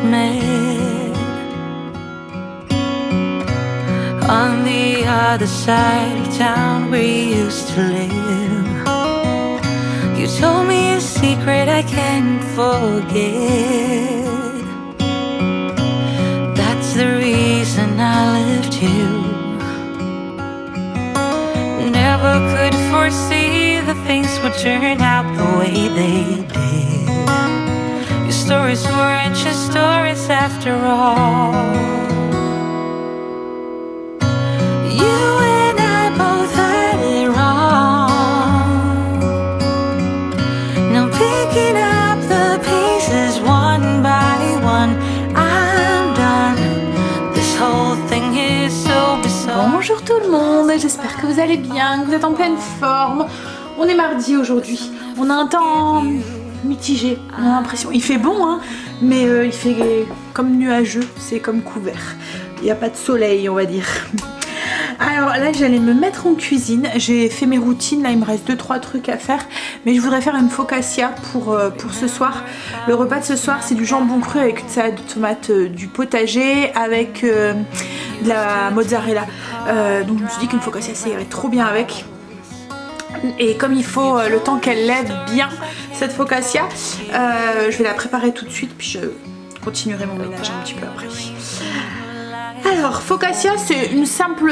met on the other side of town where you used to live. You told me a secret I can't forget. That's the reason I left you. Never could foresee the things would turn out the way they did. Your stories weren't just stories after all. You and I both had it wrong. Now picking up the pieces one by one, I'm done. This whole thing is so bizarre. Bonjour tout le monde, j'espère que vous allez bien, que vous êtes en pleine forme. On est mardi aujourd'hui, on a un temps mitigé, on a l'impression, il fait bon hein, mais il fait comme nuageux, c'est comme couvert. Il n'y a pas de soleil on va dire. Alors là j'allais me mettre en cuisine, j'ai fait mes routines, là il me reste 2-3 trucs à faire, mais je voudrais faire une focaccia pour ce soir. Le repas de ce soir c'est du jambon cru avec une salade de tomates du potager avec de la mozzarella. Donc je me suis dit qu'une focaccia ça irait trop bien avec. Et comme il faut le temps qu'elle lève bien cette focaccia, je vais la préparer tout de suite puis je continuerai mon ménage un petit peu après. Alors focaccia c'est une simple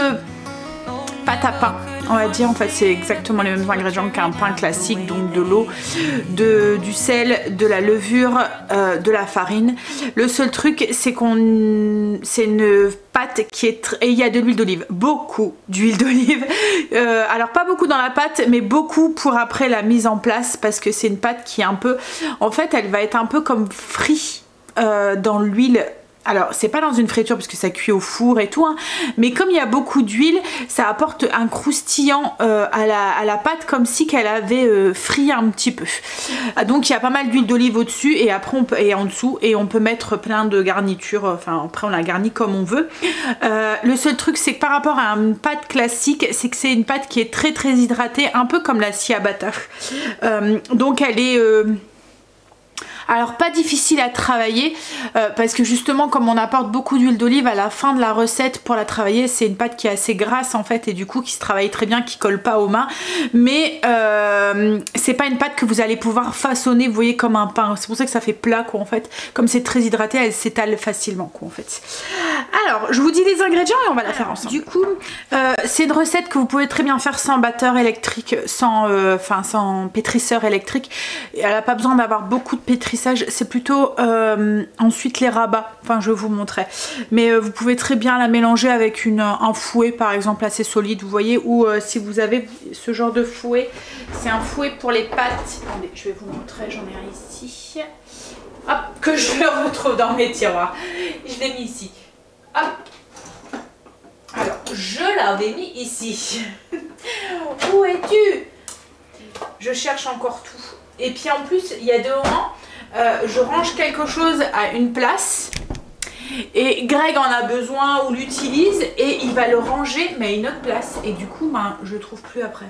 pâte à pain on va dire, en fait c'est exactement les mêmes ingrédients qu'un pain classique, donc de l'eau, du sel, de la levure, de la farine. Le seul truc c'est c'est une pâte qui est et il y a de l'huile d'olive, beaucoup d'huile d'olive, alors pas beaucoup dans la pâte mais beaucoup pour après la mise en place parce que c'est une pâte qui est un peu, en fait elle va être un peu comme frite dans l'huile. Alors c'est pas dans une friture parce que ça cuit au four et tout hein, mais comme il y a beaucoup d'huile ça apporte un croustillant à la pâte comme si qu'elle avait frit un petit peu. Donc il y a pas mal d'huile d'olive au dessus et après et en dessous et on peut mettre plein de garnitures, enfin après on la garnit comme on veut. Le seul truc c'est que par rapport à une pâte classique c'est que c'est une pâte qui est très hydratée, un peu comme la ciabatta. Donc elle est alors pas difficile à travailler parce que justement comme on apporte beaucoup d'huile d'olive à la fin de la recette pour la travailler, c'est une pâte qui est assez grasse en fait et du coup qui se travaille très bien, qui colle pas aux mains, mais c'est pas une pâte que vous allez pouvoir façonner, vous voyez, comme un pain. C'est pour ça que ça fait plat quoi en fait, comme c'est très hydraté elle s'étale facilement quoi en fait. Alors je vous dis les ingrédients et on va la faire ensemble. Du coup c'est une recette que vous pouvez très bien faire sans batteur électrique, sans pétrisseur électrique. Elle a pas besoin d'avoir beaucoup de pétrissage, c'est plutôt ensuite les rabats, enfin je vais vous montrer, mais vous pouvez très bien la mélanger avec un fouet par exemple assez solide, vous voyez, ou si vous avez ce genre de fouet, c'est un fouet pour les pâtes. Attendez, je vais vous montrer, j'en ai un ici, hop, que je le retrouve dans mes tiroirs, je l'ai mis ici, hop, alors je l'avais mis ici. Où es-tu? Je cherche encore tout, et puis en plus il y a deux moments je range quelque chose à une place et Greg en a besoin ou l'utilise et il va le ranger mais à une autre place et du coup ben, je le trouve plus après.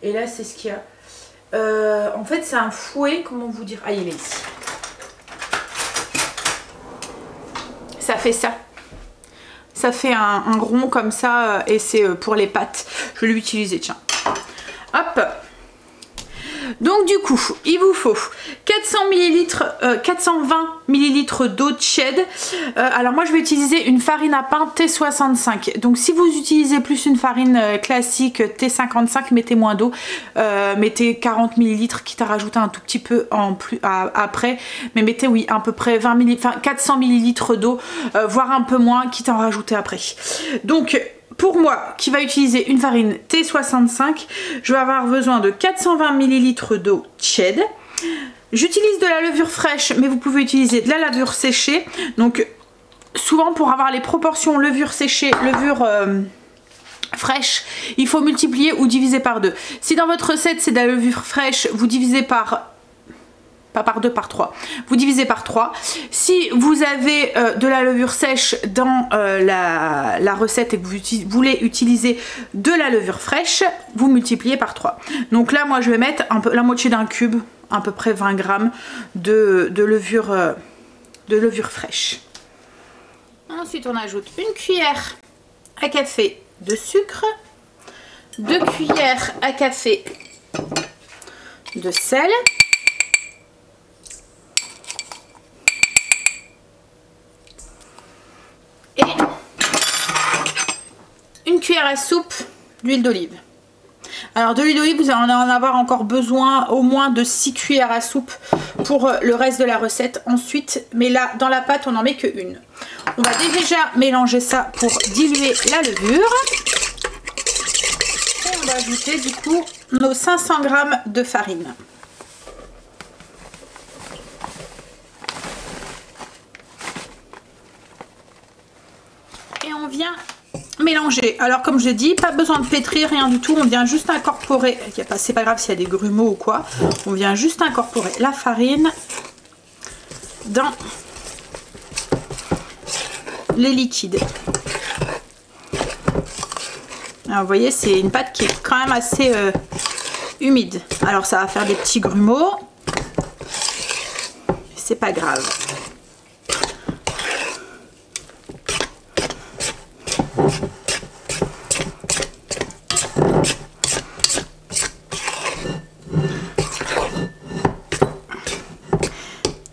Et là c'est ce qu'il y a. En fait c'est un fouet, comment vous dire, ah il est ici. Ça fait ça. Ça fait un rond comme ça et c'est pour les pâtes. Je vais l'utiliser, tiens. Hop. Donc du coup, il vous faut 420 ml d'eau tiède. Alors moi je vais utiliser une farine à pain T65. Donc si vous utilisez plus une farine classique T55, mettez moins d'eau. Mettez 40 ml, quitte à rajouter un tout petit peu en plus après. Mais mettez oui à peu près 400 ml d'eau, voire un peu moins, quitte à en rajouter après. Donc pour moi, qui va utiliser une farine T65, je vais avoir besoin de 420 ml d'eau tiède. J'utilise de la levure fraîche, mais vous pouvez utiliser de la levure séchée. Donc, souvent pour avoir les proportions levure séchée, levure fraîche, il faut multiplier ou diviser par 2. Si dans votre recette c'est de la levure fraîche, vous divisez par... pas par 2, par 3. Vous divisez par 3. Si vous avez de la levure sèche dans la recette et que vous voulez utiliser de la levure fraîche, vous multipliez par 3. Donc là, moi, je vais mettre la moitié d'un cube, à peu près 20 grammes de levure de levure fraîche. Ensuite, on ajoute une cuillère à café de sucre, 2 cuillères à café de sel, et une cuillère à soupe d'huile d'olive. Alors de l'huile d'olive, vous allez en avoir encore besoin au moins de 6 cuillères à soupe pour le reste de la recette ensuite. Mais là, dans la pâte, on n'en met que une. On va déjà mélanger ça pour diluer la levure. Et on va ajouter du coup nos 500 g de farine. Et on vient mélanger. Alors comme je l'ai dit, pas besoin de pétrir, rien du tout. On vient juste incorporer, c'est pas grave s'il y a des grumeaux ou quoi, on vient juste incorporer la farine dans les liquides. Alors vous voyez, c'est une pâte qui est quand même assez humide. Alors ça va faire des petits grumeaux, c'est pas grave.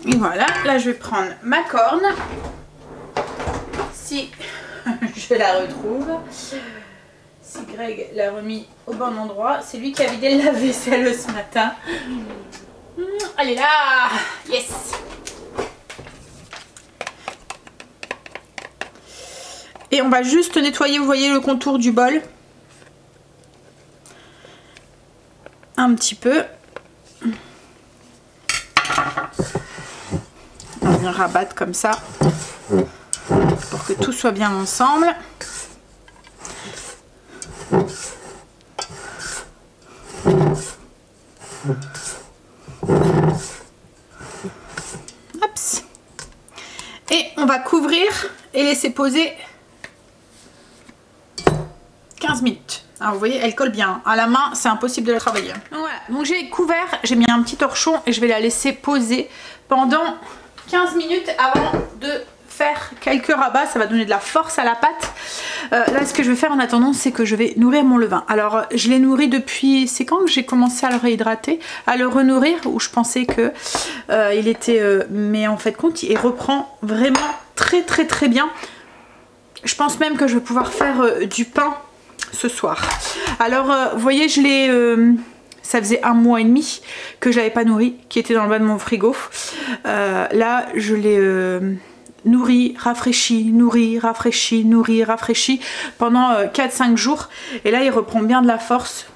Et voilà, là je vais prendre ma corne, si je la retrouve, si Greg l'a remis au bon endroit, c'est lui qui a vidé le lave-vaisselle ce matin. Elle est là, yes. Et on va juste nettoyer, vous voyez le contour du bol, un petit peu. On vient rabattre comme ça pour que tout soit bien ensemble. Hops. Et on va couvrir et laisser poser 15 minutes. Alors vous voyez, elle colle bien. À la main, c'est impossible de la travailler. Voilà, donc j'ai couvert, j'ai mis un petit torchon et je vais la laisser poser pendant 15 minutes avant de faire quelques rabats. Ça va donner de la force à la pâte. Là, ce que je vais faire en attendant, c'est que je vais nourrir mon levain. Alors, je l'ai nourri depuis... C'est quand que j'ai commencé à le réhydrater, à le renourrir, où je pensais que il était... mais en fait, compte, il reprend vraiment très bien. Je pense même que je vais pouvoir faire du pain ce soir. Alors, vous voyez, je l'ai... ça faisait 1 mois et demi que je l'avais pas nourri, qui était dans le bas de mon frigo. Là, je l'ai nourri, rafraîchi, nourri, rafraîchi, nourri, rafraîchi pendant 4-5 jours. Et là, il reprend bien de la force.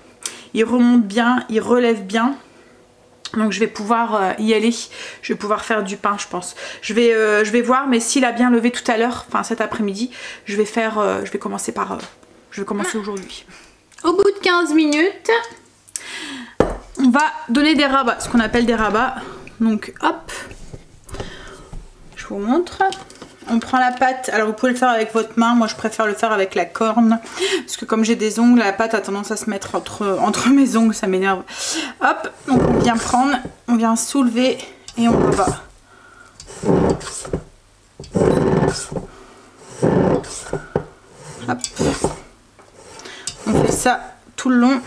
Il remonte bien, il relève bien. Donc je vais pouvoir y aller, je vais pouvoir faire du pain je pense. Je vais voir, mais s'il a bien levé tout à l'heure, enfin cet après-midi, je vais commencer par... je vais commencer aujourd'hui. Au bout de 15 minutes, on va donner des rabats, ce qu'on appelle des rabats. Donc hop, je vous montre. On prend la pâte, alors vous pouvez le faire avec votre main, moi je préfère le faire avec la corne, parce que comme j'ai des ongles, la pâte a tendance à se mettre entre mes ongles, ça m'énerve. Hop, donc on vient prendre, on vient soulever et on va. Hop. On fait ça tout le long.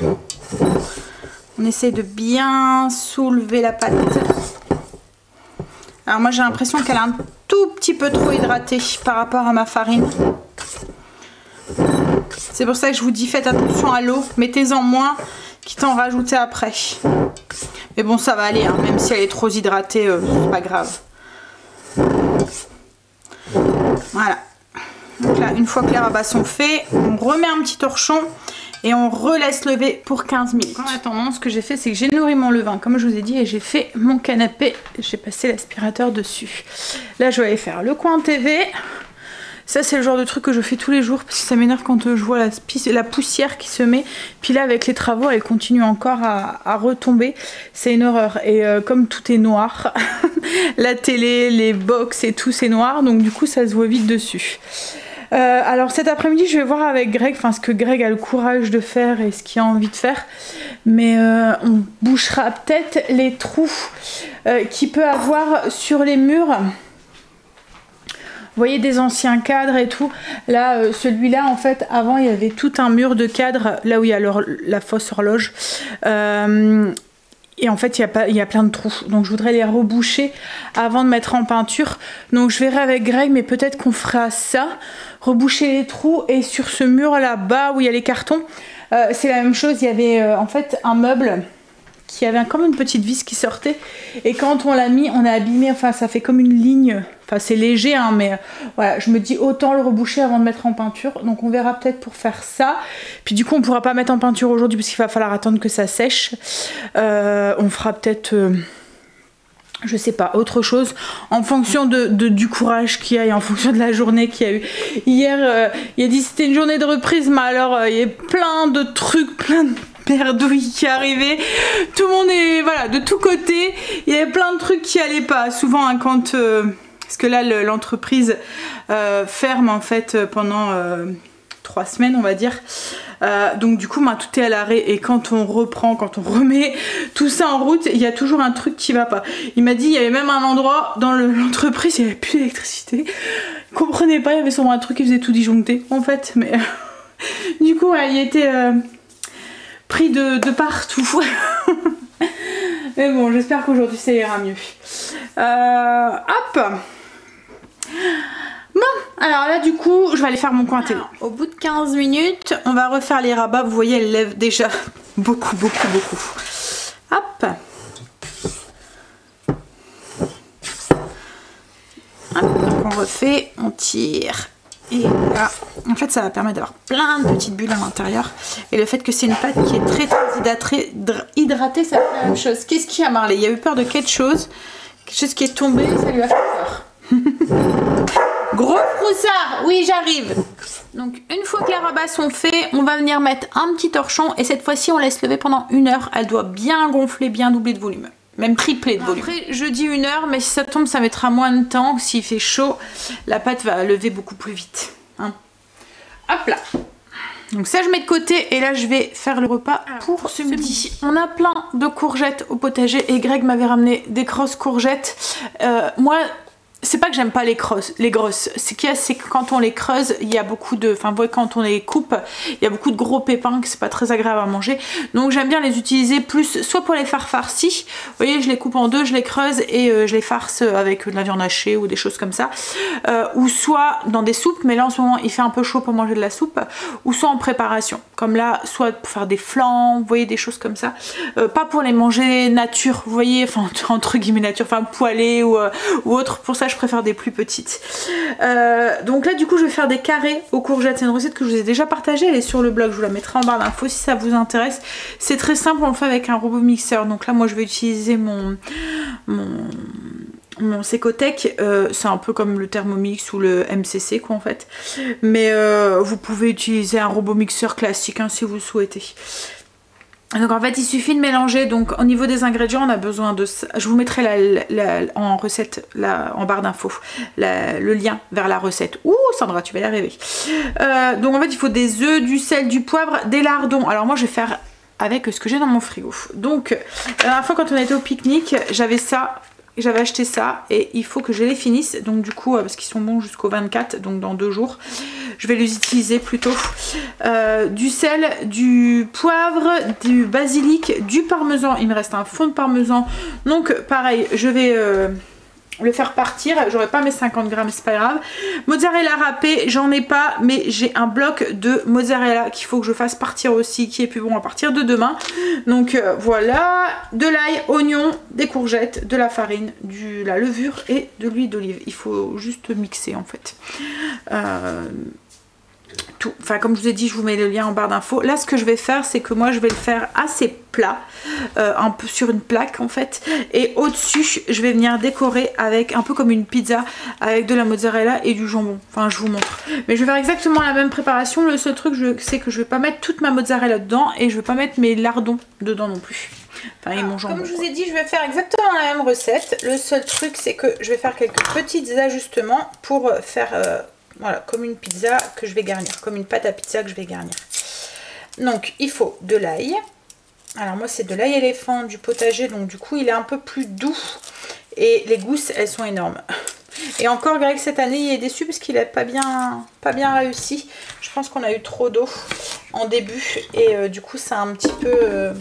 On essaye de bien soulever la pâte. Alors moi j'ai l'impression qu'elle est un tout petit peu trop hydratée par rapport à ma farine. C'est pour ça que je vous dis faites attention à l'eau. Mettez-en moins, quitte à en rajouter après. Mais bon ça va aller, hein, même si elle est trop hydratée, c'est pas grave. Voilà. Donc là une fois que les rabats sont faits, on remet un petit torchon. Et on relaisse lever pour 15 minutes. En attendant, ce que j'ai fait, c'est que j'ai nourri mon levain, comme je vous ai dit, et j'ai fait mon canapé. J'ai passé l'aspirateur dessus. Là, je vais aller faire le coin TV. Ça, c'est le genre de truc que je fais tous les jours, parce que ça m'énerve quand je vois la poussière qui se met. Puis là, avec les travaux, elle continue encore à retomber. C'est une horreur. Et comme tout est noir, la télé, les box et tout, c'est noir. Donc du coup, ça se voit vite dessus. Alors cet après-midi je vais voir avec Greg, enfin ce que Greg a le courage de faire et ce qu'il a envie de faire, mais on bouchera peut-être les trous qu'il peut avoir sur les murs voyez des anciens cadres et tout. Là, celui-là, en fait, avant, il y avait tout un mur de cadres, là où il y a la fausse horloge. Et en fait, il y a plein de trous. Donc, je voudrais les reboucher avant de mettre en peinture. Donc, je verrai avec Greg, mais peut-être qu'on fera ça. Reboucher les trous. Et sur ce mur là-bas, où il y a les cartons, c'est la même chose. Il y avait en fait un meuble qui avait comme une petite vis qui sortait. Et quand on l'a mis, on a abîmé. Enfin, ça fait comme une ligne. Enfin, c'est léger, hein, mais voilà. Je me dis autant le reboucher avant de mettre en peinture. Donc, on verra peut-être pour faire ça. Puis, du coup, on ne pourra pas mettre en peinture aujourd'hui parce qu'il va falloir attendre que ça sèche. On fera peut-être... je sais pas, autre chose en fonction du courage qu'il y a et en fonction de la journée qu'il y a eu. Hier, il a dit c'était une journée de reprise, mais alors il y a plein de trucs, plein de merdouilles qui arrivaient. Tout le monde est, voilà, de tous côtés. Il y avait plein de trucs qui allaient pas. Souvent, hein, quand... parce que là, l'entreprise ferme en fait pendant 3 semaines, on va dire. Donc du coup tout est à l'arrêt et quand on reprend, quand on remet tout ça en route, il y a toujours un truc qui va pas. Il m'a dit il y avait même un endroit dans l'entreprise, il n'y avait plus d'électricité. Il comprenait pas, il y avait sûrement un truc qui faisait tout disjoncter en fait, mais du coup il était pris de partout. Mais bon, j'espère qu'aujourd'hui ça ira mieux. Hop. Bon, alors là du coup je vais aller faire mon coin télé. Au bout de 15 minutes on va refaire les rabats. Vous voyez elle lève déjà beaucoup. Hop. Hop, donc on refait, on tire. Et là, en fait ça va permettre d'avoir plein de petites bulles à l'intérieur. Et le fait que c'est une pâte qui est très hydratée, ça fait la même chose. Qu'est-ce qu'il y a Marley? Il a eu peur de quelque chose qui est tombé, ça lui a fait peur. Gros froussard, oui j'arrive. Donc une fois que les rabats sont faits, on va venir mettre un petit torchon et cette fois-ci on laisse lever pendant 1 heure. Elle doit bien gonfler, bien doubler de volume, même tripler de volume. Après je dis 1 heure, mais si ça tombe ça mettra moins de temps. S'il fait chaud, la pâte va lever beaucoup plus vite, hein. Hop là. Donc ça je mets de côté et là je vais faire le repas pour ce midi. On a plein de courgettes au potager et Greg m'avait ramené des grosses courgettes. Moi c'est pas que j'aime pas les grosses. Ce qu'il y a, c'est que quand on les creuse, il y a beaucoup de... Enfin, quand on les coupe, il y a beaucoup de gros pépins que c'est pas très agréable à manger. Donc j'aime bien les utiliser plus, soit pour les faire farcis. Vous voyez, je les coupe en 2, je les creuse et je les farce avec de la viande hachée ou des choses comme ça. Ou soit dans des soupes, mais là en ce moment il fait un peu chaud pour manger de la soupe. Ou soit en préparation. Comme là, soit pour faire des flancs, vous voyez, des choses comme ça. Pas pour les manger nature, vous voyez, enfin entre guillemets nature, enfin poêlées ou autre. Pour ça, je préfère des plus petites. Donc là du coup je vais faire des carrés aux courgettes. C'est une recette que je vous ai déjà partagée, elle est sur le blog, je vous la mettrai en barre d'infos si ça vous intéresse. C'est très simple, on le fait avec un robot mixeur. Donc là moi je vais utiliser mon Secotech, c'est un peu comme le Thermomix ou le MCC quoi en fait. Mais vous pouvez utiliser un robot mixeur classique hein, si vous le souhaitez. Donc en fait il suffit de mélanger. Donc au niveau des ingrédients on a besoin de ça. Je vous mettrai en recette en barre d'infos le lien vers la recette. Ouh Sandra tu vas y arriver. Donc en fait il faut des œufs, du sel, du poivre, des lardons. Alors moi je vais faire avec ce que j'ai dans mon frigo. Donc la dernière fois quand on était au pique-nique j'avais ça. J'avais acheté ça et il faut que je les finisse. Donc du coup, parce qu'ils sont bons jusqu'au 24, donc dans 2 jours, je vais les utiliser plutôt. Du sel, du poivre, du basilic, du parmesan. Il me reste un fond de parmesan. Donc pareil, je vais le faire partir. J'aurai pas mes 50 grammes, c'est pas grave. Mozzarella râpé, j'en ai pas, mais j'ai un bloc de mozzarella qu'il faut que je fasse partir aussi, qui est plus bon à partir de demain. Donc voilà, de l'ail, oignon, des courgettes, de la farine, de la levure et de l'huile d'olive. Il faut juste mixer en fait. Tout. Enfin comme je vous ai dit, je vous mets le lien en barre d'infos. Là ce que je vais faire c'est que moi je vais le faire assez plat, un peu sur une plaque en fait, et au dessus je vais venir décorer avec un peu comme une pizza avec de la mozzarella et du jambon. Enfin je vous montre, mais je vais faire exactement la même préparation. Le seul truc c'est que je vais pas mettre toute ma mozzarella dedans et je vais pas mettre mes lardons dedans non plus. Enfin, et mon jambon, comme je vous ai dit, je vais faire exactement la même recette. Le seul truc c'est que je vais faire quelques petits ajustements pour faire voilà, comme une pizza que je vais garnir, comme une pâte à pizza que je vais garnir. Donc il faut de l'ail. Alors moi c'est de l'ail éléphant du potager, donc du coup il est un peu plus doux. Et les gousses elles sont énormes. Et encore Greg cette année il est déçu parce qu'il n'a pas bien réussi. Je pense qu'on a eu trop d'eau en début et du coup ça a un petit peu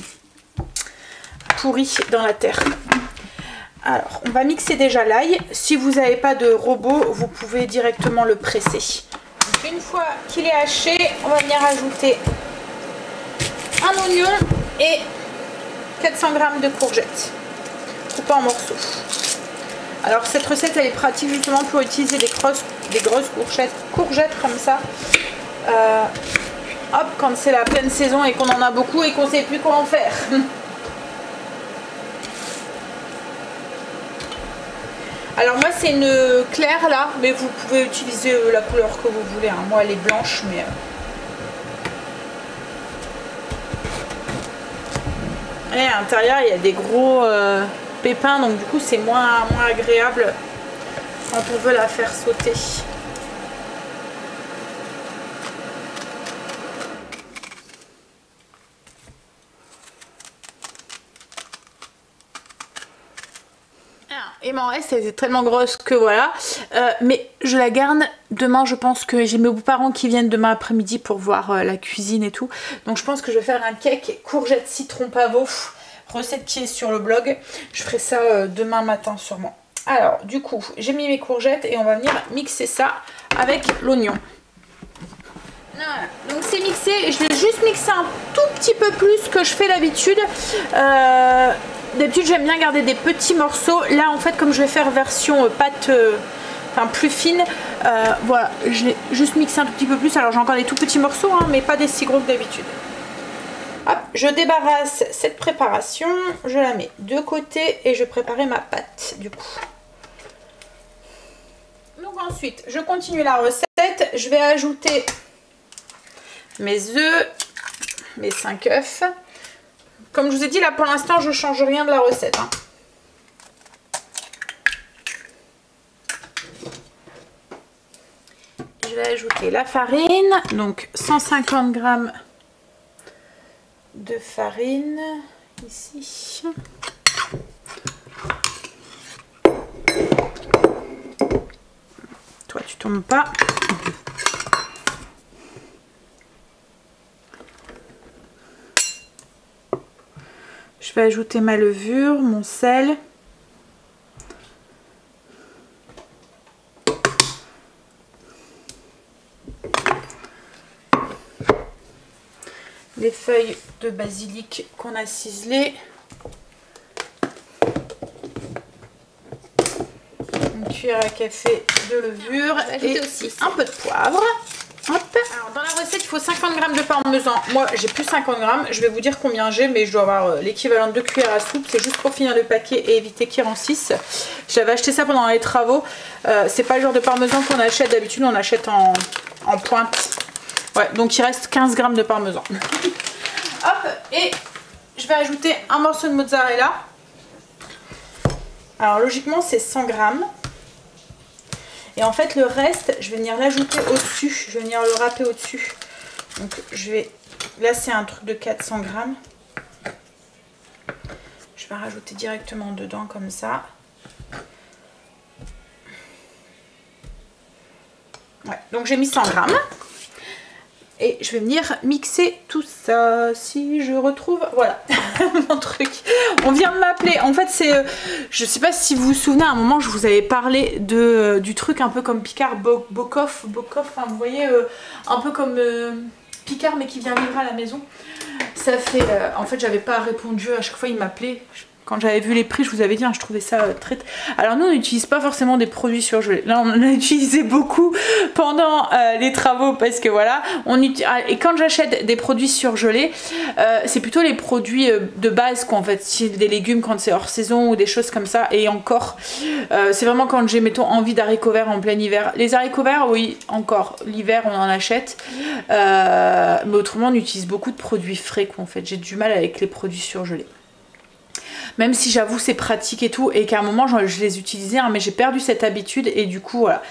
pourri dans la terre. Alors on va mixer déjà l'ail. Si vous n'avez pas de robot, vous pouvez directement le presser. Donc, une fois qu'il est haché, on va venir ajouter un oignon et 400 g de courgettes coupées en morceaux. Alors cette recette elle est pratique justement pour utiliser des grosses courgettes comme ça. Hop, quand c'est la pleine saison et qu'on en a beaucoup et qu'on ne sait plus quoi en faire. Alors moi c'est une claire là, mais vous pouvez utiliser la couleur que vous voulez. Hein. Moi elle est blanche, mais... Et à l'intérieur il y a des gros pépins, donc du coup c'est moins agréable quand on veut la faire sauter. Il m'en reste, elle est tellement grosse que voilà. Mais je la garde demain, je pense que j'ai mes beaux-parents qui viennent demain après-midi pour voir la cuisine et tout. Donc je pense que je vais faire un cake courgette citron pavot, recette qui est sur le blog. Je ferai ça demain matin sûrement. Alors du coup, j'ai mis mes courgettes et on va venir mixer ça avec l'oignon. Voilà, donc c'est mixé, je vais juste mixer un tout petit peu plus que je fais d'habitude. D'habitude j'aime bien garder des petits morceaux. Là en fait comme je vais faire version pâte enfin plus fine, voilà, je l'ai juste mixé un tout petit peu plus. Alors j'ai encore des tout petits morceaux hein, mais pas des si gros que d'habitude. Hop, je débarrasse cette préparation, je la mets de côté et je vais préparer ma pâte du coup. Donc ensuite je continue la recette, je vais ajouter mes œufs, mes 5 œufs. Comme je vous ai dit, là pour l'instant je change rien de la recette. Hein. Je vais ajouter la farine, donc 150 g de farine ici. Toi tu tombes pas. Je vais ajouter ma levure, mon sel. Les feuilles de basilic qu'on a ciselées. Une cuillère à café de levure et aussi un peu de poivre. Hop. Alors dans la recette il faut 50 g de parmesan. Moi j'ai plus 50 g. Je vais vous dire combien j'ai, mais je dois avoir l'équivalent de 2 cuillères à soupe. C'est juste pour finir le paquet et éviter qu'il rancisse. J'avais acheté ça pendant les travaux. C'est pas le genre de parmesan qu'on achète d'habitude, on achète en pointe. Ouais, donc il reste 15 g de parmesan. Hop, et je vais ajouter un morceau de mozzarella. Alors logiquement c'est 100 g. Et en fait le reste je vais venir l'ajouter au dessus, je vais venir le râper au dessus. Donc je vais, là c'est un truc de 400 g. Je vais rajouter directement dedans comme ça. Ouais, donc j'ai mis 100 g. Et je vais venir mixer tout ça. Si je retrouve, voilà, mon truc. On vient de m'appeler. En fait, c'est, je sais pas si vous vous souvenez, à un moment, je vous avais parlé du truc un peu comme Picard Bocov, enfin, vous voyez, un peu comme Picard, mais qui vient livrer à la maison. Ça fait, en fait, j'avais pas répondu. À chaque fois, il m'appelait. Quand j'avais vu les prix, je vous avais dit, hein, je trouvais ça très... Alors nous, on n'utilise pas forcément des produits surgelés. Là, on en a utilisé beaucoup pendant les travaux parce que voilà. Et quand j'achète des produits surgelés, c'est plutôt les produits de base, quoi, en fait. Des légumes quand c'est hors saison ou des choses comme ça. Et encore, c'est vraiment quand j'ai, mettons, envie d'haricots verts en plein hiver. Les haricots verts, oui, encore. L'hiver, on en achète. Mais autrement, on utilise beaucoup de produits frais, quoi, en fait. J'ai du mal avec les produits surgelés. Même si j'avoue c'est pratique et tout, et qu'à un moment je les utilisais, hein, mais j'ai perdu cette habitude et du coup voilà.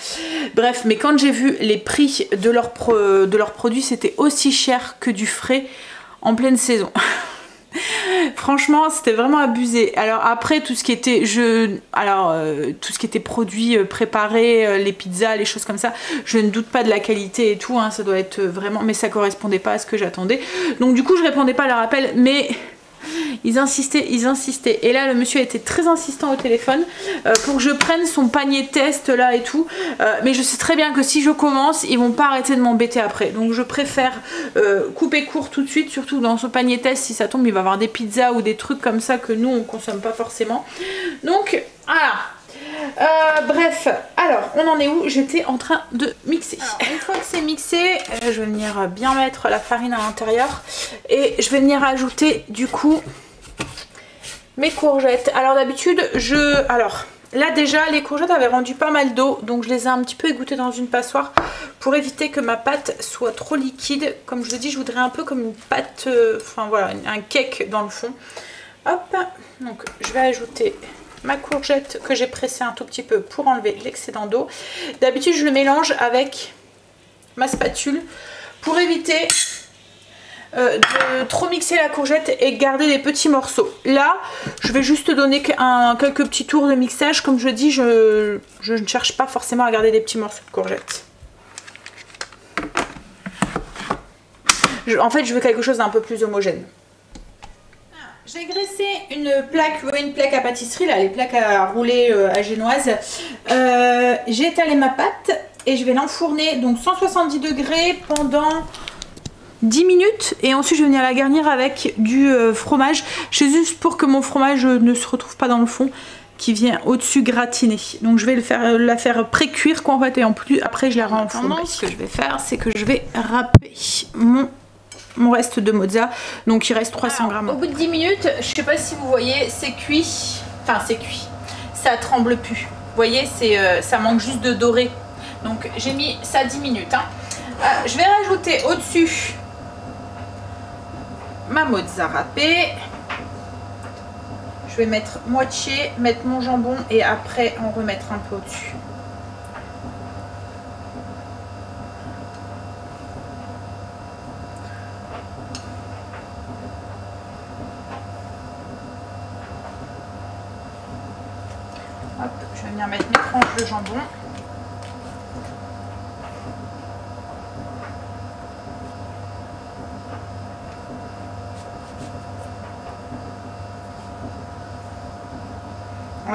Bref, mais quand j'ai vu les prix de leurs produits, c'était aussi cher que du frais en pleine saison. Franchement, c'était vraiment abusé. Alors après, tout ce qui était tout ce qui était produits préparés, les pizzas, les choses comme ça, je ne doute pas de la qualité et tout, hein, ça doit être vraiment... Mais ça correspondait pas à ce que j'attendais. Donc du coup, je répondais pas à leur appel, mais... Ils insistaient. Et là, le monsieur était très insistant au téléphone pour que je prenne son panier test là et tout. Mais je sais très bien que si je commence, ils vont pas arrêter de m'embêter après. Donc je préfère couper court tout de suite, surtout dans ce panier test. Si ça tombe, il va y avoir des pizzas ou des trucs comme ça que nous, on consomme pas forcément. Donc, voilà. Bref, alors on en est où? J'étais en train de mixer. Alors, une fois que c'est mixé, je vais venir bien mettre la farine à l'intérieur et je vais venir ajouter du coup mes courgettes. Alors d'habitude alors là déjà les courgettes avaient rendu pas mal d'eau, donc je les ai un petit peu égouttées dans une passoire pour éviter que ma pâte soit trop liquide. Comme je le dis, je voudrais un peu comme une pâte, enfin voilà, un cake dans le fond. Hop, donc je vais ajouter ma courgette que j'ai pressée un tout petit peu pour enlever l'excédent d'eau. D'habitude je le mélange avec ma spatule pour éviter de trop mixer la courgette et garder des petits morceaux. Là je vais juste donner quelques petits tours de mixage. Comme je dis, je ne cherche pas forcément à garder des petits morceaux de courgette. En fait je veux quelque chose d'un peu plus homogène. J'ai graissé une plaque à pâtisserie, là, les plaques à rouler à génoise. J'ai étalé ma pâte et je vais l'enfourner donc 170 degrés pendant 10 minutes. Et ensuite je vais venir la garnir avec du fromage. C'est juste pour que mon fromage ne se retrouve pas dans le fond, qui vient au-dessus gratiner. Donc je vais la faire pré-cuire quoi en fait, et en plus après je la renfourne. Ce que je vais faire, c'est que je vais râper mon reste de mozza, donc il reste 300 grammes. Au bout de 10 minutes, je sais pas si vous voyez, c'est cuit, enfin c'est cuit, ça tremble plus. Vous voyez, ça manque juste de doré. Donc j'ai mis ça 10 minutes. Hein. Je vais rajouter au-dessus ma mozza râpée. Je vais mettre moitié, mettre mon jambon et après en remettre un peu au-dessus. Hop, je vais venir mettre mes tranches de jambon.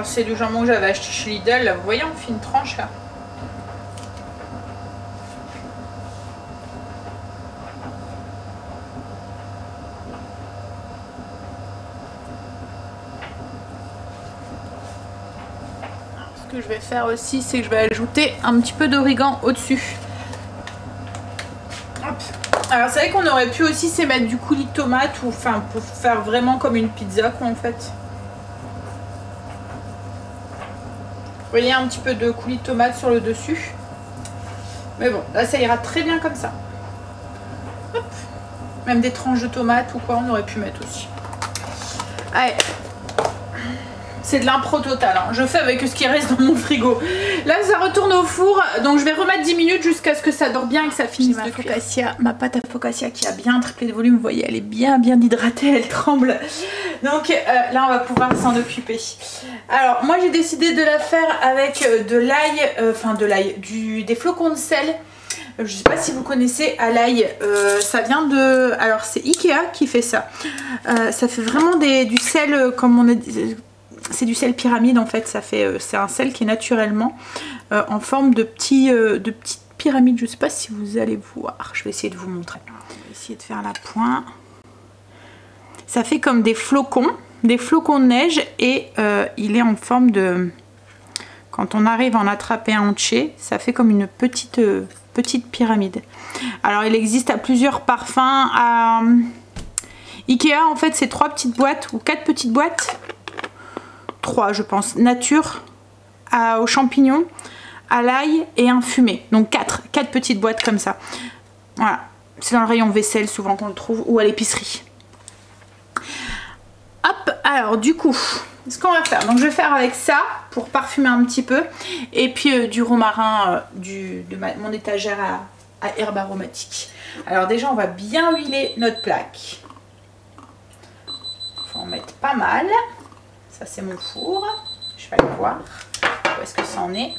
C'est du jambon que j'avais acheté chez Lidl, là, vous voyez, on fait une tranche là. Ce que je vais faire aussi, c'est que je vais ajouter un petit peu d'origan au-dessus. Alors c'est vrai qu'on aurait pu aussi mettre du coulis de tomate, ou enfin pour faire vraiment comme une pizza quoi en fait. Vous voyez, un petit peu de coulis de tomate sur le dessus. Mais bon, là ça ira très bien comme ça. Hop. Même des tranches de tomates ou quoi, on aurait pu mettre aussi. Allez. C'est de l'impro total, hein. Je fais avec ce qui reste dans mon frigo. Là ça retourne au four, donc je vais remettre 10 minutes jusqu'à ce que ça dort bien et que ça finisse de cuire. Ma pâte à focaccia qui a bien triplé de volume, vous voyez, elle est bien hydratée, elle tremble. Donc là on va pouvoir s'en occuper. Alors moi j'ai décidé de la faire avec de l'ail, des flocons de sel. Je sais pas si vous connaissez à l'ail, ça vient de... Alors c'est Ikea qui fait ça. Ça fait vraiment du sel comme on a dit... C'est du sel pyramide en fait, c'est un sel qui est naturellement en forme de petites pyramides. Je sais pas si vous allez voir, je vais essayer de vous montrer. Je vais essayer de faire la pointe. Ça fait comme des flocons de neige et il est en forme de... Quand on arrive à en attraper un entier, ça fait comme une petite pyramide. Alors il existe à plusieurs parfums. À Ikea en fait c'est 3 petites boîtes ou 4 petites boîtes. 3 je pense, nature, aux champignons, à l'ail et un fumé. Donc 4 petites boîtes comme ça. Voilà, c'est dans le rayon vaisselle souvent qu'on le trouve ou à l'épicerie. Hop, alors du coup, ce qu'on va faire, donc je vais faire avec ça pour parfumer un petit peu et puis du romarin mon étagère à herbes aromatiques. Alors déjà on va bien huiler notre plaque. On va en mettre pas mal. Ça c'est mon four. Je vais aller voir où est-ce que ça en est.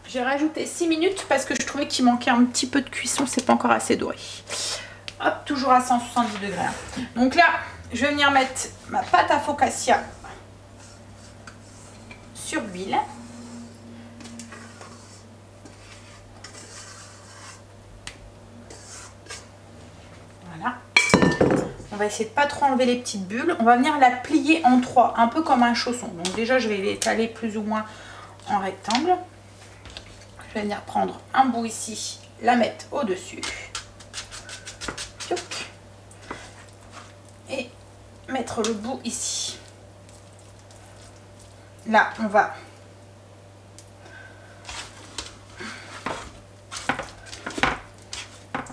J'ai rajouté 6 minutes parce que je trouvais qu'il manquait un petit peu de cuisson. C'est pas encore assez doré. Hop, toujours à 170 degrés. Donc là, je vais venir mettre ma pâte à focaccia sur l'huile. Voilà. On va essayer de pas trop enlever les petites bulles. On va venir la plier en 3, un peu comme un chausson. Donc déjà, je vais l'étaler plus ou moins en rectangle. Je vais venir prendre un bout ici, la mettre au-dessus. Et mettre le bout ici. Là, on va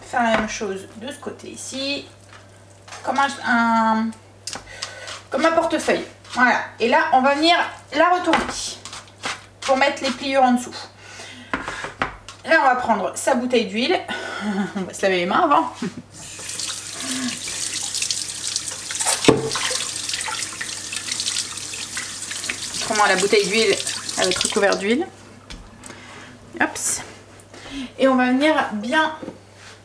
faire la même chose de ce côté ici. Comme un portefeuille. Voilà. Et là, on va venir la retourner pour mettre les pliures en dessous. Là, on va prendre sa bouteille d'huile. On va se laver les mains avant. Autrement, la bouteille d'huile, elle va être recouverte d'huile. Hop. Et on va venir bien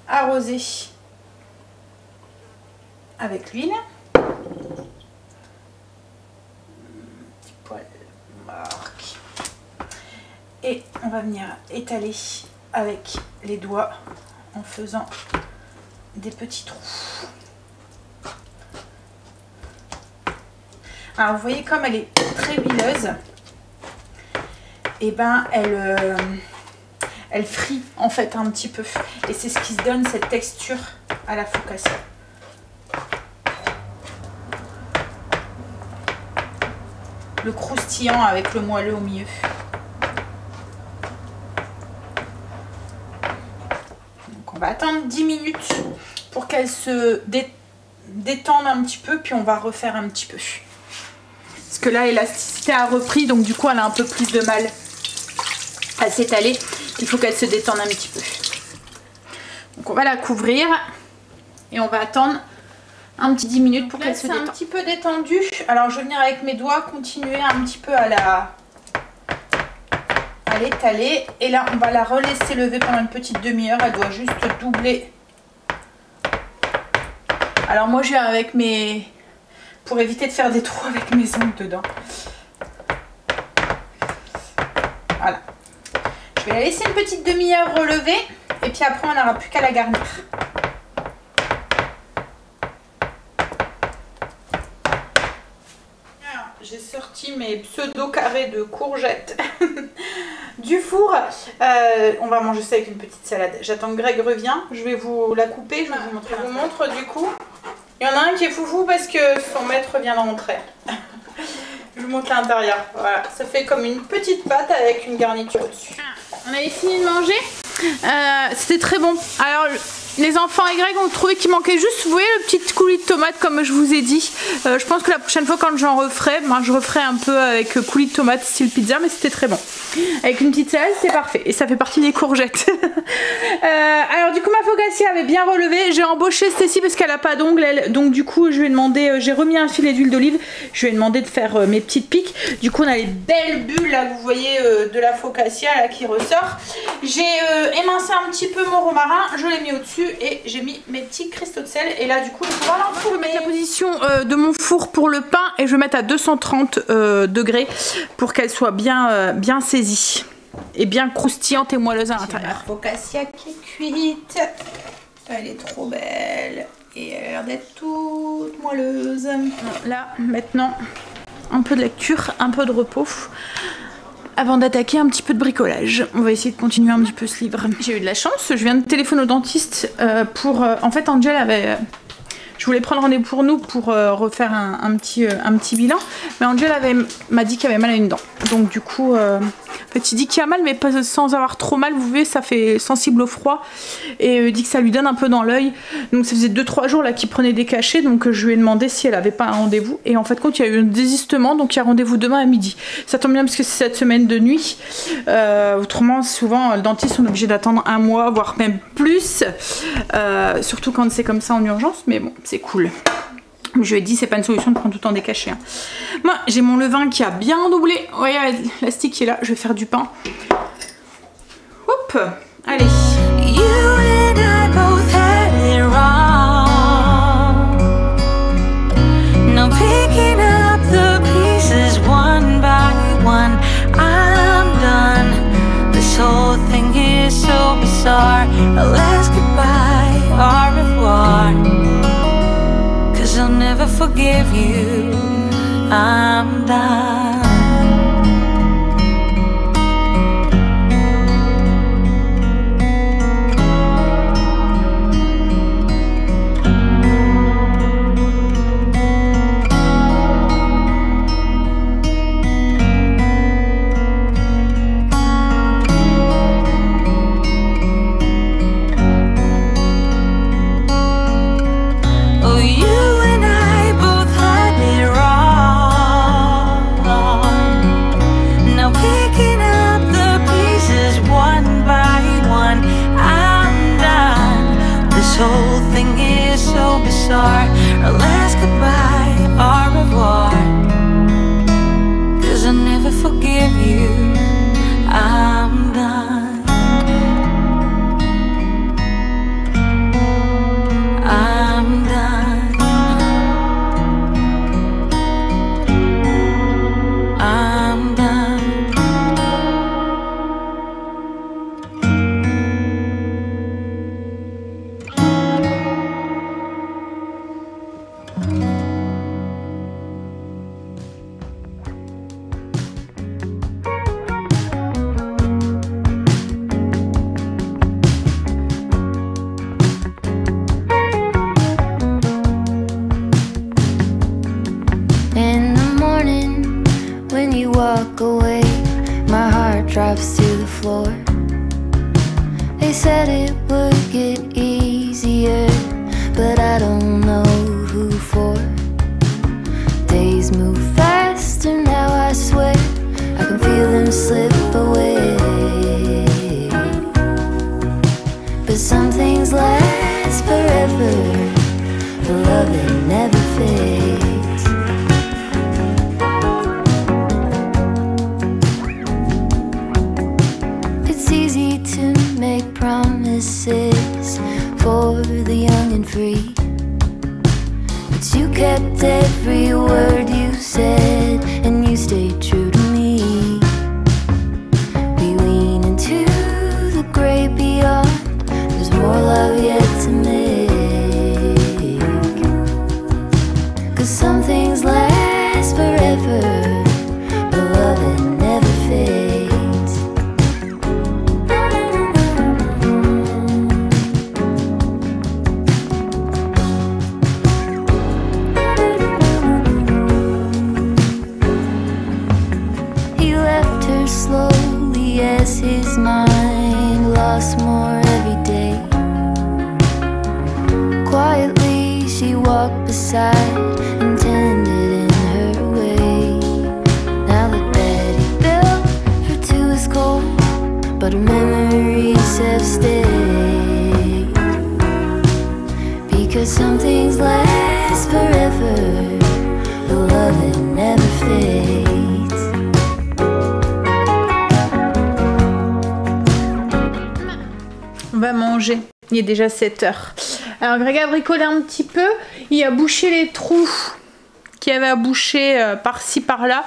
arroser avec l'huile. Petit poil marque. Et on va venir étaler avec les doigts en faisant des petits trous. Alors vous voyez comme elle est très huileuse, et ben elle frit en fait un petit peu. Et c'est ce qui se donne cette texture à la focaccia. Le croustillant avec le moelleux au milieu. Donc on va attendre 10 minutes pour qu'elle se détende un petit peu, puis on va refaire un petit peu. Parce que là, l'élasticité a repris, donc du coup, elle a un peu plus de mal à s'étaler. Il faut qu'elle se détende un petit peu. Donc on va la couvrir et on va attendre un petit 10 minutes pour qu'elle se détende. C'est un petit peu détendue. Alors je vais venir avec mes doigts continuer un petit peu à l'étaler. Et là, on va la relaisser lever pendant une petite demi-heure. Elle doit juste doubler. Alors moi, je viens avec mes... pour éviter de faire des trous avec mes ongles dedans. Voilà. Je vais la laisser une petite demi-heure relever. Et puis après, on n'aura plus qu'à la garnir. J'ai sorti mes pseudo carrés de courgettes du four. On va manger ça avec une petite salade. J'attends que Greg revienne. Je vais vous la couper. Je vais vous montrer. Je vous montre du coup. Il y en a un qui est foufou parce que son maître vient de rentrer. Je vous montre l'intérieur. Voilà. Ça fait comme une petite pâte avec une garniture au-dessus. On avait fini de manger. C'était très bon. Alors... les enfants et Greg ont trouvé qu'il manquait juste, vous voyez, le petit coulis de tomate comme je vous ai dit. Je pense que la prochaine fois quand j'en referai, je referai un peu avec coulis de tomate style pizza, mais c'était très bon. Avec une petite salade, c'est parfait. Et ça fait partie des courgettes. Alors du coup, ma focaccia avait bien relevé. J'ai embauché Stécie parce qu'elle n'a pas d'ongles. Donc du coup, je lui ai demandé, j'ai remis un filet d'huile d'olive. Je lui ai demandé de faire mes petites piques. Du coup, on a les belles bulles là, vous voyez, de la focaccia là qui ressort. J'ai émincé un petit peu mon romarin. Je l'ai mis au-dessus. Et j'ai mis mes petits cristaux de sel. Et là du coup je vais mettre la position de mon four pour le pain. Et je vais mettre à 230 degrés pour qu'elle soit bien saisie. Et bien croustillante et moelleuse à l'intérieur. La focaccia qui est cuite. Elle est trop belle. Et elle a l'air d'être toute moelleuse. Là maintenant un peu de lecture, un peu de repos. Avant d'attaquer un petit peu de bricolage. On va essayer de continuer un petit peu ce livre. J'ai eu de la chance, je viens de téléphoner au dentiste pour... en fait, Angel avait... je voulais prendre rendez-vous pour nous pour refaire un petit bilan. Mais Angel m'a dit qu'il avait mal à une dent. Donc du coup... fait, il dit qu'il a mal, mais pas sans avoir trop mal. Vous voyez, ça fait sensible au froid. Et il dit que ça lui donne un peu dans l'œil. Donc ça faisait 2-3 jours là qu'il prenait des cachets. Donc je lui ai demandé si elle avait pas un rendez-vous. Et en fait, quand il y a eu un désistement, donc il y a rendez-vous demain à midi. Ça tombe bien parce que c'est cette semaine de nuit. Autrement, souvent, le dentiste, on est obligé d'attendre 1 mois, voire même plus. Surtout quand c'est comme ça en urgence. Mais bon, c'est cool. Je lui ai dit, c'est pas une solution de prendre tout le temps des cachets. Hein. Moi, j'ai mon levain qui a bien doublé. Vous voyez, l'élastique qui est là. Je vais faire du pain. Hop, allez. You and I both had it wrong. Now picking up the pieces one by one. I'm done. This whole thing is so bizarre. Let's goodbye, au revoir. I'll never forgive you. I'm done. Let's goodbye, au revoir. 'Cause I'll never forgive you. I'm done. I'm done. I'm done. Walk away, my heart drops to the floor. They said it would get easier, but I don't know who for. Days move faster now, I swear, I can feel them slip away. But some things last forever, the love that never fades. Make promises for the young and free, but you kept every word you said, and you stayed true to me. We lean into the great beyond, there's more love yet to make. 'Cause some things last forever, but love that never fades. Slowly as his mind lost more every day. Quietly she walked beside and tended in her way. Now the bed he built for two is cold, but her memories have stayed. Because some things last forever, the love that never fades. On va manger, il est déjà 7 h. Alors Greg a bricolé un petit peu, il a bouché les trous qu'il y avait à boucher par-ci par-là.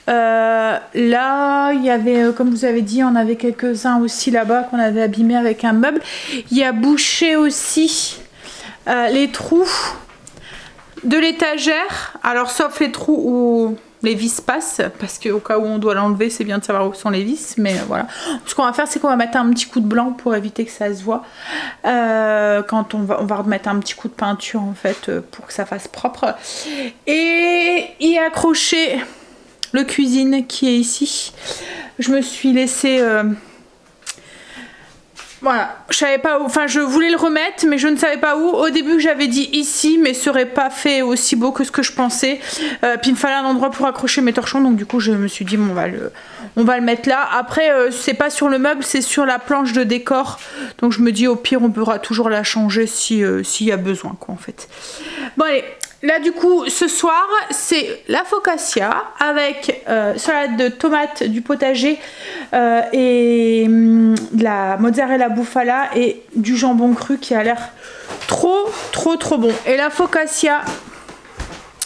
Là il y avait, comme vous avez dit, on avait quelques-uns aussi là-bas qu'on avait abîmés avec un meuble. Il a bouché aussi les trous de l'étagère, alors sauf les trous où les vis passent, parce qu'au cas où on doit l'enlever, c'est bien de savoir où sont les vis, mais voilà. Ce qu'on va faire, c'est qu'on va mettre un petit coup de blanc pour éviter que ça se voit. Quand on va remettre un petit coup de peinture, en fait, pour que ça fasse propre. Et y accrocher le cuisine qui est ici. je me suis laissée... Voilà, je savais pas où, enfin je voulais le remettre mais je ne savais pas où. Au début j'avais dit ici mais ce serait pas fait aussi beau que ce que je pensais. Puis il me fallait un endroit pour accrocher mes torchons, donc du coup je me suis dit bon, on va le mettre là. Après c'est pas sur le meuble, c'est sur la planche de décor. Donc je me dis au pire on pourra toujours la changer s'il y a besoin quoi en fait. Bon allez. Là du coup ce soir c'est la focaccia avec salade de tomates du potager et de la mozzarella bufala et du jambon cru qui a l'air trop bon. Et la focaccia,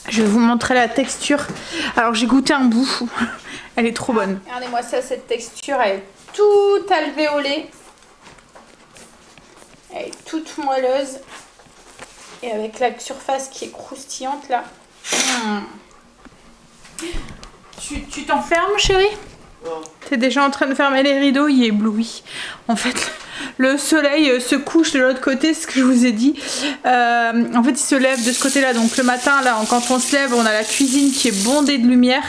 je vais vous montrer la texture. Alors j'ai goûté un bout, elle est trop bonne. Regardez-moi ça, cette texture elle est toute alvéolée. Elle est toute moelleuse. Et avec la surface qui est croustillante là. Tu t'enfermes chérie? Non. T'es déjà en train de fermer les rideaux, il est ébloui. En fait, le soleil se couche de l'autre côté, ce que je vous ai dit. En fait, il se lève de ce côté-là. Donc le matin, là, quand on se lève, on a la cuisine qui est bondée de lumière.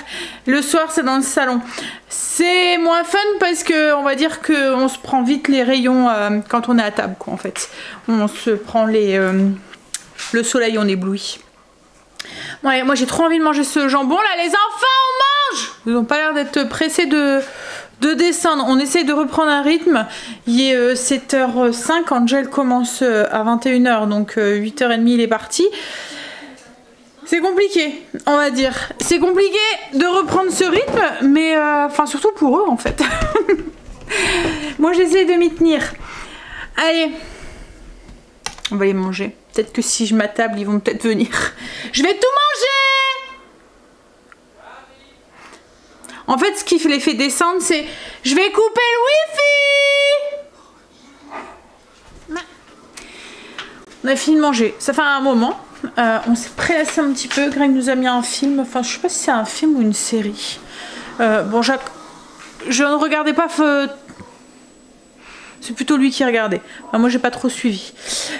Le soir, c'est dans le salon. C'est moins fun parce que on va dire qu'on se prend vite les rayons quand on est à table, quoi, en fait. On se prend le soleil, on éblouit. Ouais, moi j'ai trop envie de manger ce jambon là. Les enfants, on mange! Ils n'ont pas l'air d'être pressés de descendre. On essaye de reprendre un rythme. Il est 7h05, Angel commence à 21h, donc 8h30 il est parti. C'est compliqué, on va dire. C'est compliqué de reprendre ce rythme, mais enfin surtout pour eux en fait. Moi j'essaie de m'y tenir. Allez, on va les manger. Peut-être que si je m'attable, ils vont peut-être venir. Je vais tout manger! En fait, ce qui les fait descendre, c'est... Je vais couper le wifi! On a fini de manger. Ça fait un moment. On s'est prélassé un petit peu. Greg nous a mis un film. Enfin, je sais pas si c'est un film ou une série. Bon, je ne regardais pas... C'est plutôt lui qui regardait. Enfin, moi, j'ai pas trop suivi.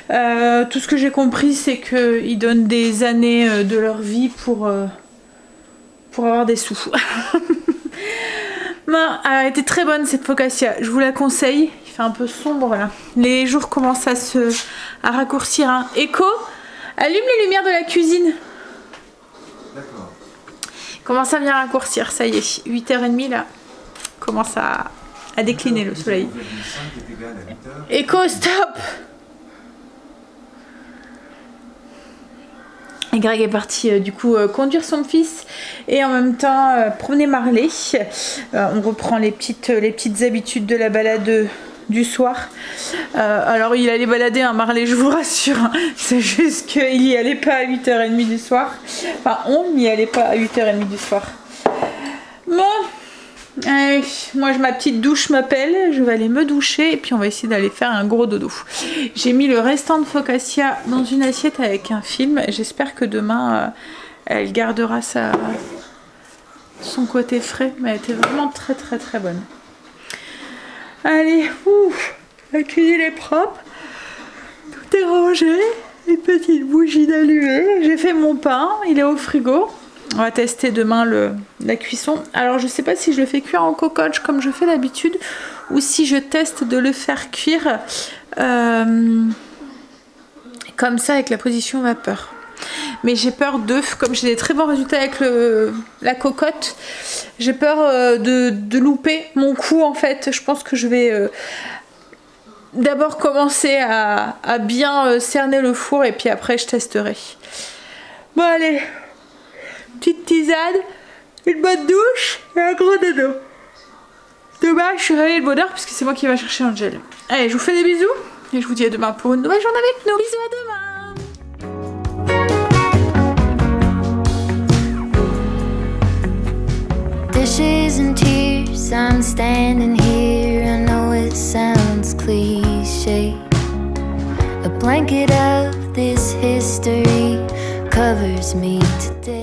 Tout ce que j'ai compris, c'est qu'ils donnent des années de leur vie pour avoir des sous. Non, elle était très bonne cette focaccia. Je vous la conseille. Il fait un peu sombre là. Les jours commencent à raccourcir. Hein. Echo, allume les lumières de la cuisine. D'accord. Commence à bien raccourcir. Ça y est, 8h30 là. Commence à décliner le soleil. Echo, stop! Et Greg est parti du coup conduire son fils et en même temps promener Marley. On reprend les petites habitudes de la balade du soir. Alors il allait balader un Marley, je vous rassure. Hein. C'est juste qu'il y allait pas à 8h30 du soir. Enfin, on n'y allait pas à 8h30 du soir. Bon. Allez, moi ma petite douche m'appelle, je vais aller me doucher et puis on va essayer d'aller faire un gros dodo. J'ai mis le restant de focaccia dans une assiette avec un film. J'espère que demain elle gardera son côté frais, mais elle était vraiment très bonne. Allez, ouf, la cuisine est propre, tout est rangé, une petite bougie d'allumée, j'ai fait mon pain, il est au frigo. On va tester demain la cuisson. Alors je sais pas si je le fais cuire en cocotte comme je fais d'habitude ou si je teste de le faire cuire comme ça avec la position vapeur. Mais j'ai peur comme j'ai des très bons résultats avec la cocotte, j'ai peur de louper mon coup en fait. Je pense que je vais d'abord commencer à bien cerner le four et puis après je testerai. Bon allez, petite tisane, une bonne douche et un gros dodo. Demain je suis réveillée de bonne heure parce que c'est moi qui va chercher Angel. Allez, je vous fais des bisous et je vous dis à demain pour une nouvelle journée avec nous. Bisous, à demain. Dishes and tears, I'm standing here. I know it sounds cliche. A blanket of this history covers me today.